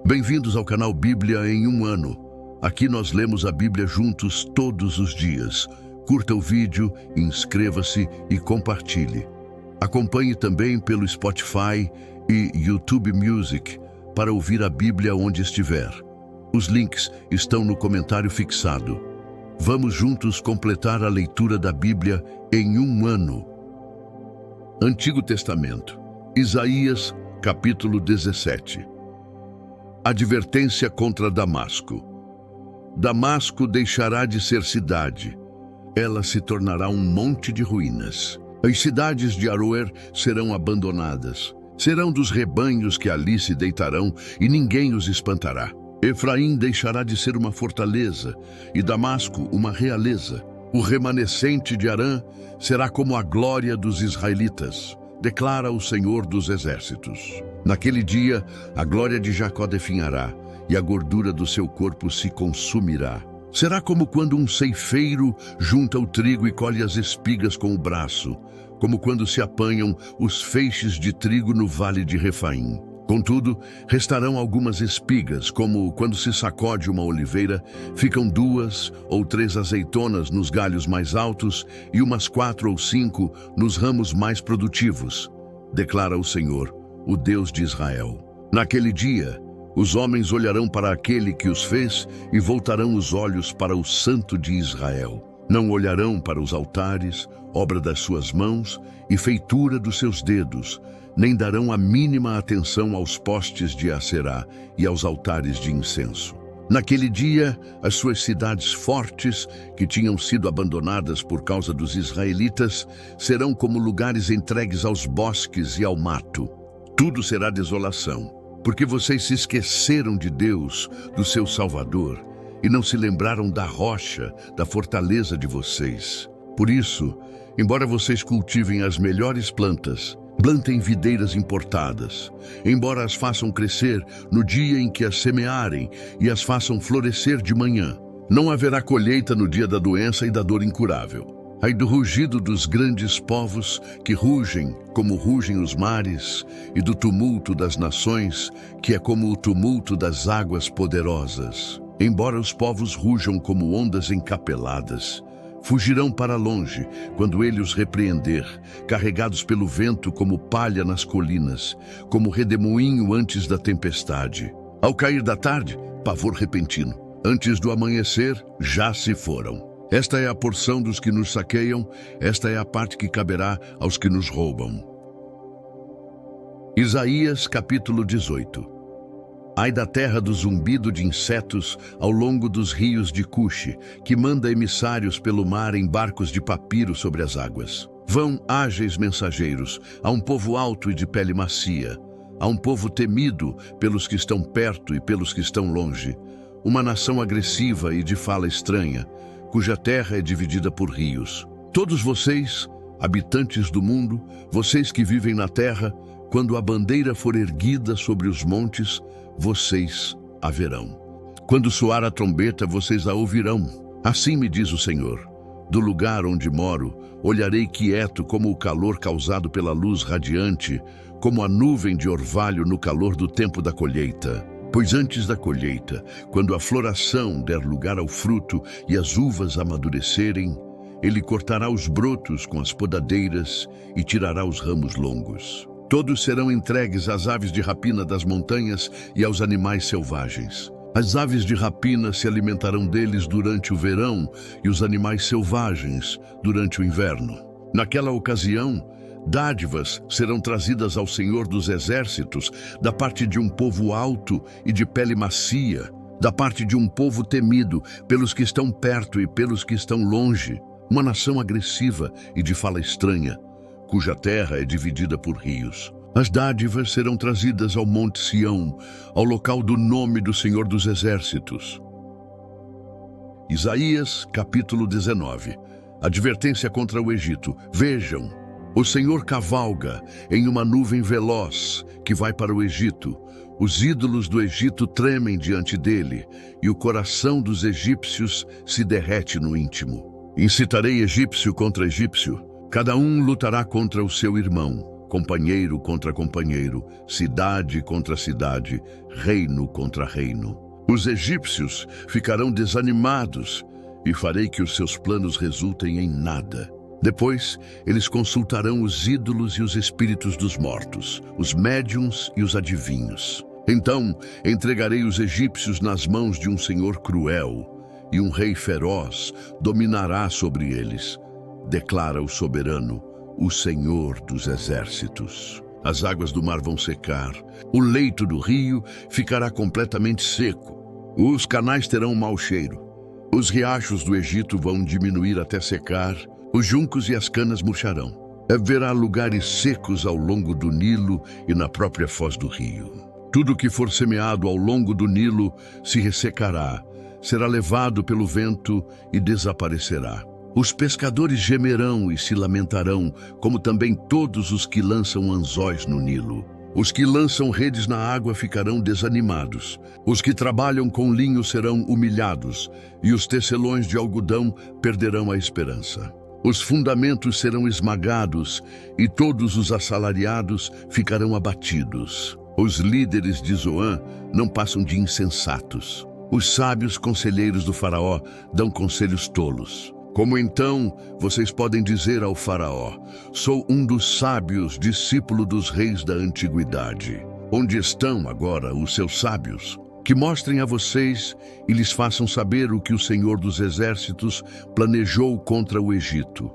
Bem-vindos ao canal Bíblia em um ano. Aqui nós lemos a Bíblia juntos todos os dias. Curta o vídeo, inscreva-se e compartilhe. Acompanhe também pelo Spotify e YouTube Music para ouvir a Bíblia onde estiver. Os links estão no comentário fixado. Vamos juntos completar a leitura da Bíblia em um ano. Antigo Testamento, Isaías, capítulo 17. Advertência contra Damasco. Damasco deixará de ser cidade. Ela se tornará um monte de ruínas. As cidades de Aroer serão abandonadas. Serão dos rebanhos que ali se deitarão e ninguém os espantará. Efraim deixará de ser uma fortaleza e Damasco uma realeza. O remanescente de Arã será como a glória dos israelitas, declara o Senhor dos Exércitos. Naquele dia, a glória de Jacó definhará, e a gordura do seu corpo se consumirá. Será como quando um ceifeiro junta o trigo e colhe as espigas com o braço, como quando se apanham os feixes de trigo no vale de Refaim. Contudo, restarão algumas espigas, como quando se sacode uma oliveira, ficam 2 ou 3 azeitonas nos galhos mais altos e umas 4 ou 5 nos ramos mais produtivos, declara o Senhor, o Deus de Israel. Naquele dia, os homens olharão para aquele que os fez e voltarão os olhos para o Santo de Israel. Não olharão para os altares, obra das suas mãos e feitura dos seus dedos, nem darão a mínima atenção aos postes de Aserá e aos altares de incenso. Naquele dia, as suas cidades fortes, que tinham sido abandonadas por causa dos israelitas, serão como lugares entregues aos bosques e ao mato. Tudo será desolação, porque vocês se esqueceram de Deus, do seu Salvador, e não se lembraram da rocha, da fortaleza de vocês. Por isso, embora vocês cultivem as melhores plantas, plantem videiras importadas, embora as façam crescer no dia em que as semearem e as façam florescer de manhã. Não haverá colheita no dia da doença e da dor incurável. Ai do rugido dos grandes povos que rugem como rugem os mares, e do tumulto das nações, que é como o tumulto das águas poderosas. Embora os povos rujam como ondas encapeladas, fugirão para longe quando ele os repreender, carregados pelo vento como palha nas colinas, como redemoinho antes da tempestade. Ao cair da tarde, pavor repentino. Antes do amanhecer, já se foram. Esta é a porção dos que nos saqueiam, esta é a parte que caberá aos que nos roubam. Isaías, capítulo 18. Ai da terra do zumbido de insetos ao longo dos rios de Cuxi, que manda emissários pelo mar em barcos de papiro sobre as águas. Vão ágeis mensageiros a um povo alto e de pele macia, a um povo temido pelos que estão perto e pelos que estão longe, uma nação agressiva e de fala estranha, cuja terra é dividida por rios. Todos vocês, habitantes do mundo, vocês que vivem na terra, quando a bandeira for erguida sobre os montes, vocês a verão. Quando soar a trombeta, vocês a ouvirão. Assim me diz o Senhor: do lugar onde moro, olharei quieto como o calor causado pela luz radiante, como a nuvem de orvalho no calor do tempo da colheita. Pois antes da colheita, quando a floração der lugar ao fruto e as uvas amadurecerem, ele cortará os brotos com as podadeiras e tirará os ramos longos. Todos serão entregues às aves de rapina das montanhas e aos animais selvagens. As aves de rapina se alimentarão deles durante o verão e os animais selvagens durante o inverno. Naquela ocasião, dádivas serão trazidas ao Senhor dos Exércitos da parte de um povo alto e de pele macia, da parte de um povo temido pelos que estão perto e pelos que estão longe, uma nação agressiva e de fala estranha, cuja terra é dividida por rios. As dádivas serão trazidas ao Monte Sião, ao local do nome do Senhor dos Exércitos. Isaías, capítulo 19. Advertência contra o Egito. Vejam, o Senhor cavalga em uma nuvem veloz que vai para o Egito. Os ídolos do Egito tremem diante dele, e o coração dos egípcios se derrete no íntimo. Incitarei egípcio contra egípcio, cada um lutará contra o seu irmão. companheiro contra companheiro, cidade contra cidade, reino contra reino. Os egípcios ficarão desanimados e farei que os seus planos resultem em nada. Depois, eles consultarão os ídolos e os espíritos dos mortos, os médiuns e os adivinhos. Então, entregarei os egípcios nas mãos de um senhor cruel, e um rei feroz dominará sobre eles, declara o soberano, o Senhor dos exércitos. As águas do mar vão secar, o leito do rio ficará completamente seco, os canais terão mau cheiro, os riachos do Egito vão diminuir até secar, os juncos e as canas murcharão. Haverá lugares secos ao longo do Nilo e na própria foz do rio. Tudo que for semeado ao longo do Nilo se ressecará, será levado pelo vento e desaparecerá. Os pescadores gemerão e se lamentarão, como também todos os que lançam anzóis no Nilo. Os que lançam redes na água ficarão desanimados. Os que trabalham com linho serão humilhados, e os tecelões de algodão perderão a esperança. Os fundamentos serão esmagados, e todos os assalariados ficarão abatidos. Os líderes de Zoan não passam de insensatos. Os sábios conselheiros do faraó dão conselhos tolos. Como então vocês podem dizer ao faraó, sou um dos sábios, discípulo dos reis da antiguidade. Onde estão agora os seus sábios? Que mostrem a vocês e lhes façam saber o que o Senhor dos Exércitos planejou contra o Egito.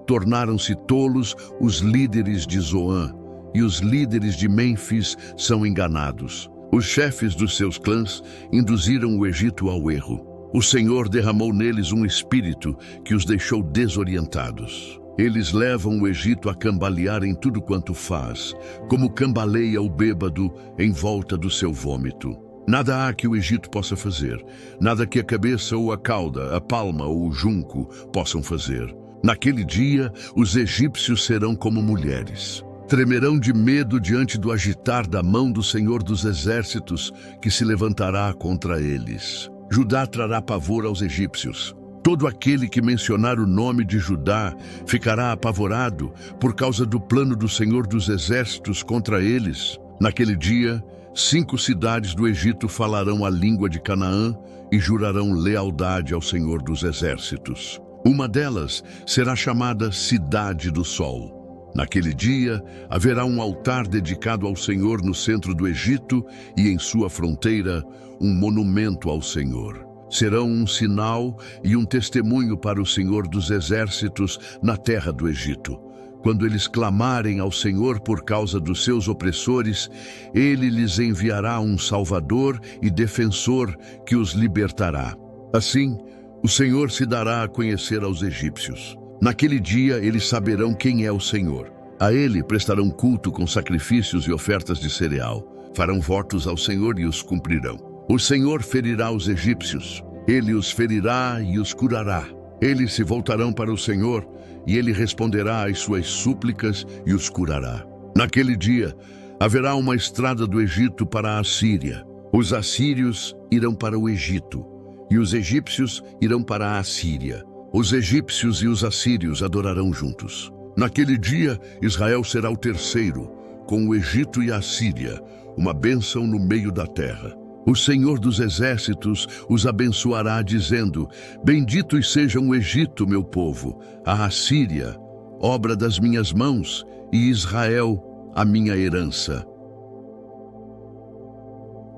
Tornaram-se tolos os líderes de Zoan, e os líderes de Mênfis são enganados. Os chefes dos seus clãs induziram o Egito ao erro. O Senhor derramou neles um espírito que os deixou desorientados. Eles levam o Egito a cambalear em tudo quanto faz, como cambaleia o bêbado em volta do seu vômito. Nada há que o Egito possa fazer, nada que a cabeça ou a cauda, a palma ou o junco possam fazer. Naquele dia, os egípcios serão como mulheres. Tremerão de medo diante do agitar da mão do Senhor dos Exércitos, que se levantará contra eles. Judá trará pavor aos egípcios. Todo aquele que mencionar o nome de Judá ficará apavorado por causa do plano do Senhor dos Exércitos contra eles. Naquele dia, 5 cidades do Egito falarão a língua de Canaã e jurarão lealdade ao Senhor dos Exércitos. Uma delas será chamada Cidade do Sol. Naquele dia, haverá um altar dedicado ao Senhor no centro do Egito e em sua fronteira, um monumento ao Senhor. Serão um sinal e um testemunho para o Senhor dos Exércitos na terra do Egito. Quando eles clamarem ao Senhor por causa dos seus opressores, ele lhes enviará um Salvador e defensor que os libertará. Assim, o Senhor se dará a conhecer aos egípcios. Naquele dia eles saberão quem é o Senhor. A ele prestarão culto com sacrifícios e ofertas de cereal. Farão votos ao Senhor e os cumprirão. O Senhor ferirá os egípcios. Ele os ferirá e os curará. Eles se voltarão para o Senhor e ele responderá às suas súplicas e os curará. Naquele dia haverá uma estrada do Egito para a Assíria. Os assírios irão para o Egito e os egípcios irão para a Assíria. Os egípcios e os assírios adorarão juntos. Naquele dia, Israel será o terceiro, com o Egito e a Assíria, uma bênção no meio da terra. O Senhor dos Exércitos os abençoará, dizendo, benditos sejam o Egito, meu povo, a Assíria, obra das minhas mãos, e Israel, a minha herança.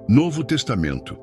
Novo Testamento.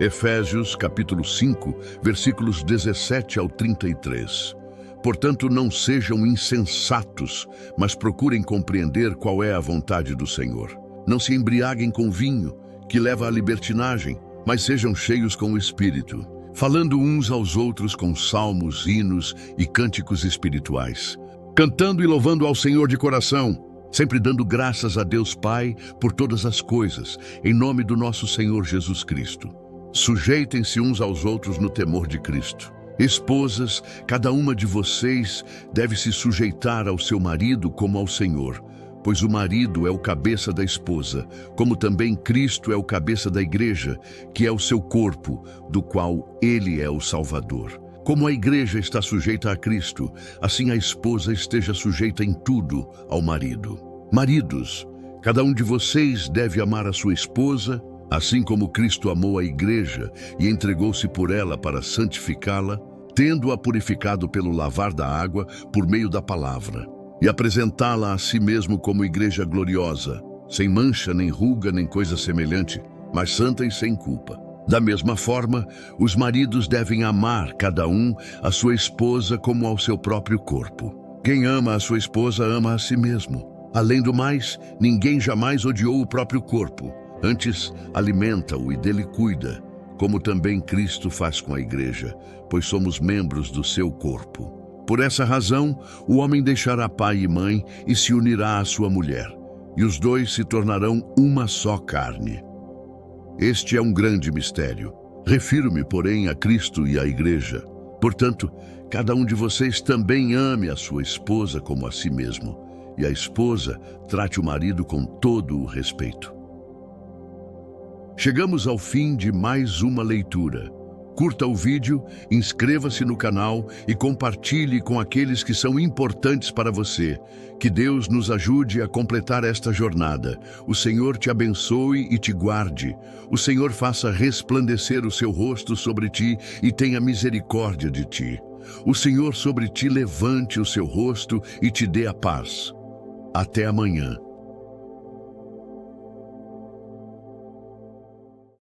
Efésios, capítulo 5, versículos 17 ao 33. Portanto, não sejam insensatos, mas procurem compreender qual é a vontade do Senhor. Não se embriaguem com vinho, que leva à libertinagem, mas sejam cheios com o Espírito, falando uns aos outros com salmos, hinos e cânticos espirituais, cantando e louvando ao Senhor de coração, sempre dando graças a Deus Pai por todas as coisas, em nome do nosso Senhor Jesus Cristo. Sujeitem-se uns aos outros no temor de Cristo. Esposas, cada uma de vocês deve se sujeitar ao seu marido como ao Senhor, pois o marido é o cabeça da esposa, como também Cristo é o cabeça da igreja, que é o seu corpo, do qual ele é o Salvador. Como a igreja está sujeita a Cristo, assim a esposa esteja sujeita em tudo ao marido. Maridos, cada um de vocês deve amar a sua esposa, assim como Cristo amou a igreja e entregou-se por ela para santificá-la, tendo-a purificado pelo lavar da água por meio da palavra, e apresentá-la a si mesmo como igreja gloriosa, sem mancha, nem ruga, nem coisa semelhante, mas santa e sem culpa. Da mesma forma, os maridos devem amar cada um a sua esposa como ao seu próprio corpo. Quem ama a sua esposa ama a si mesmo. Além do mais, ninguém jamais odiou o próprio corpo. Antes, alimenta-o e dele cuida, como também Cristo faz com a igreja, pois somos membros do seu corpo. Por essa razão, o homem deixará pai e mãe e se unirá à sua mulher, e os dois se tornarão uma só carne. Este é um grande mistério. Refiro-me, porém, a Cristo e à igreja. Portanto, cada um de vocês também ame a sua esposa como a si mesmo, e a esposa trate o marido com todo o respeito. Chegamos ao fim de mais uma leitura. Curta o vídeo, inscreva-se no canal e compartilhe com aqueles que são importantes para você. Que Deus nos ajude a completar esta jornada. O Senhor te abençoe e te guarde. O Senhor faça resplandecer o seu rosto sobre ti e tenha misericórdia de ti. O Senhor sobre ti levante o seu rosto e te dê a paz. Até amanhã.